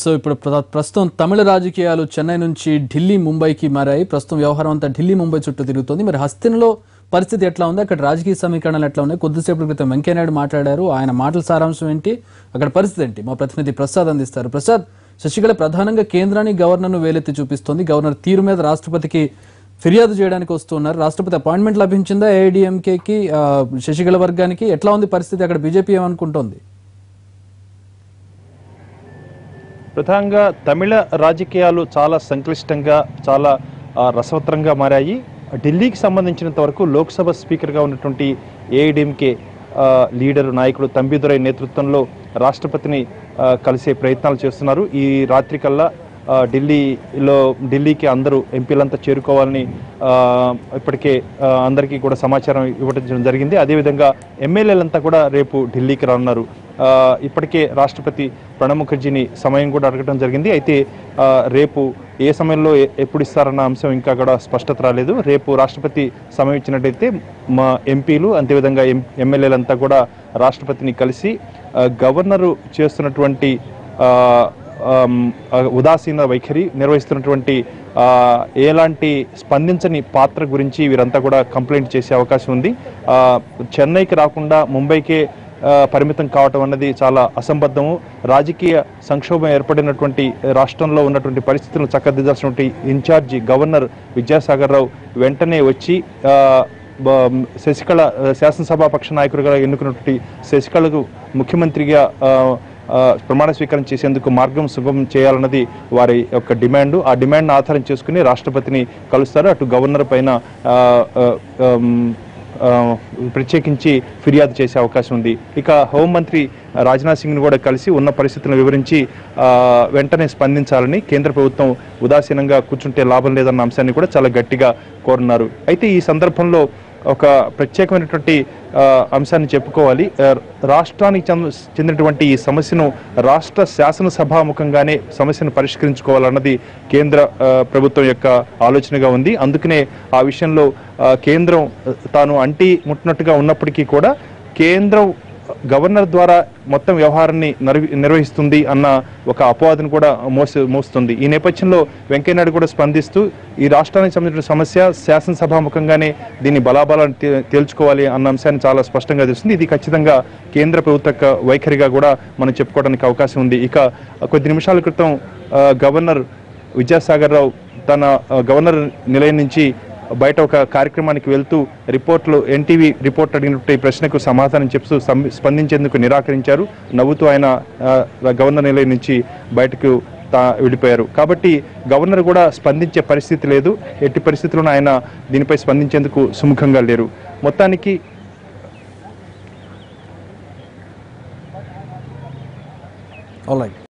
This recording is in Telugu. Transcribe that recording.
సో ఇప్పుడు ప్రస్తుతం తమిళ రాజకీయాలు చెన్నై నుంచి ఢిల్లీ ముంబైకి మారాయి. ప్రస్తుతం వ్యవహారం అంతా ఢిల్లీ ముంబై చుట్టూ తిరుగుతోంది. మరి హస్తినలో పరిస్థితి ఎట్లా ఉంది, అక్కడ రాజకీయ సమీకరణలు ఎట్లా ఉన్నాయి? కొద్దిసేపటి క్రితం వెంకయ్యనాయుడు మాట్లాడారు. ఆయన మాటల సారాంశం ఏంటి, అక్కడ పరిస్థితి ఏంటి? మా ప్రతినిధి ప్రసాద్ అందిస్తారు. ప్రసాద్, శశికళ ప్రధానంగా కేంద్రాన్ని గవర్నర్ను వేలెత్తి చూపిస్తోంది. గవర్నర్ తీరు మీద రాష్ట్రపతికి ఫిర్యాదు చేయడానికి వస్తున్నారు. రాష్ట్రపతి అపాయింట్మెంట్ లభించిందా ఏఐడిఎంకేకి, శశికళ వర్గానికి? ఎట్లా ఉంది పరిస్థితి అక్కడ? బీజేపీ ఏమనుకుంటోంది? ప్రధానంగా తమిళ రాజకీయాలు చాలా సంక్లిష్టంగా, చాలా రసవత్తరంగా మారాయి. ఢిల్లీకి సంబంధించినంత వరకు లోక్సభ స్పీకర్గా ఉన్నటువంటి ఏఐడిఎంకే లీడరు నాయకుడు తంబిదురై నేతృత్వంలో రాష్ట్రపతిని కలిసే ప్రయత్నాలు చేస్తున్నారు. ఈ రాత్రి కల్లా ఢిల్లీకి అందరూ ఎంపీలంతా చేరుకోవాలని ఇప్పటికే అందరికీ కూడా సమాచారం ఇవ్వడం జరిగింది. అదేవిధంగా ఎమ్మెల్యేలంతా కూడా రేపు ఢిల్లీకి రానున్నారు. ఇప్పటికే రాష్ట్రపతి ప్రణబ్ ముఖర్జీని సమయం కూడా అడగడం జరిగింది. అయితే రేపు ఏ సమయంలో ఎప్పుడు ఇస్తారన్న అంశం ఇంకా కూడా స్పష్టత రాలేదు. రేపు రాష్ట్రపతి సమయం ఇచ్చినట్టయితే మా ఎంపీలు అంతేవిధంగా ఎమ్మెల్యేలంతా కూడా రాష్ట్రపతిని కలిసి గవర్నరు చేస్తున్నటువంటి ఉదాసీన వైఖరి, నిర్వహిస్తున్నటువంటి ఎలాంటి స్పందించని పాత్ర గురించి వీరంతా కూడా కంప్లైంట్ చేసే అవకాశం ఉంది. చెన్నైకి రాకుండా ముంబైకే పరిమితం కావటం అన్నది చాలా అసంబద్ధము. రాజకీయ సంక్షోభం ఏర్పడినటువంటి రాష్ట్రంలో ఉన్నటువంటి పరిస్థితులను చక్కదిద్దాల్సినటువంటి ఇన్ఛార్జి గవర్నర్ విద్యాసాగర్ రావు వెంటనే వచ్చి శశికళ శాసనసభాపక్ష నాయకుడిగా ఎన్నుకున్నటువంటి శశికళకు ముఖ్యమంత్రిగా ప్రమాణ స్వీకారం చేసేందుకు మార్గం సుగమం చేయాలన్నది వారి యొక్క డిమాండ్. ఆ డిమాండ్ను ఆధారం చేసుకుని రాష్ట్రపతిని కలుస్తారు. అటు గవర్నర్ పైన ప్రత్యేకించి ఫిర్యాదు చేసే అవకాశం ఉంది. ఇక హోంమంత్రి రాజ్నాథ్ సింగ్ను కూడా కలిసి ఉన్న పరిస్థితులను వివరించి వెంటనే స్పందించాలని, కేంద్ర ప్రభుత్వం ఉదాసీనంగా కూర్చుంటే లాభం లేదన్న అంశాన్ని కూడా చాలా గట్టిగా కోరున్నారు. అయితే ఈ సందర్భంలో ఒక ప్రత్యేకమైనటువంటి అంశాన్ని చెప్పుకోవాలి. రాష్ట్రానికి చెందినటువంటి ఈ సమస్యను రాష్ట్ర శాసనసభాముఖంగానే సమస్యను పరిష్కరించుకోవాలన్నది కేంద్ర ప్రభుత్వం యొక్క ఆలోచనగా ఉంది. అందుకనే ఆ విషయంలో కేంద్రం తాను అంటి ముట్టినట్టుగా ఉన్నప్పటికీ కూడా కేంద్రం గవర్నర్ ద్వారా మొత్తం వ్యవహారాన్ని నిర్వహిస్తుంది అన్న ఒక అపవాదును కూడా మోస్తుంది. ఈ నేపథ్యంలో వెంకయ్యనాయుడు కూడా స్పందిస్తూ ఈ రాష్ట్రానికి సంబంధించిన సమస్య శాసనసభాముఖంగానే దీన్ని బలాబలాన్ని తేల్చుకోవాలి అన్న అంశాన్ని చాలా స్పష్టంగా తెలుస్తుంది. ఇది ఖచ్చితంగా కేంద్ర ప్రభుత్వ వైఖరిగా కూడా మనం చెప్పుకోవడానికి అవకాశం ఉంది. ఇక కొద్ది నిమిషాల క్రితం గవర్నర్ విద్యాసాగర్ రావు తన గవర్నర్ నిలయం నుంచి బయట ఒక కార్యక్రమానికి వెళ్తూ ఎన్టీవీ రిపోర్ట్ అడిగినట్టు ఈ ప్రశ్నకు సమాధానం చెప్తూ స్పందించేందుకు నిరాకరించారు. నవ్వుతూ ఆయన గవర్నర్ నిలయం నుంచి బయటకు వెళ్ళిపోయారు. కాబట్టి గవర్నర్ కూడా స్పందించే పరిస్థితి లేదు. ఎట్టి పరిస్థితుల్లోనూ ఆయన దీనిపై స్పందించేందుకు సుముఖంగా లేరు. మొత్తానికి ఆల్రైట్.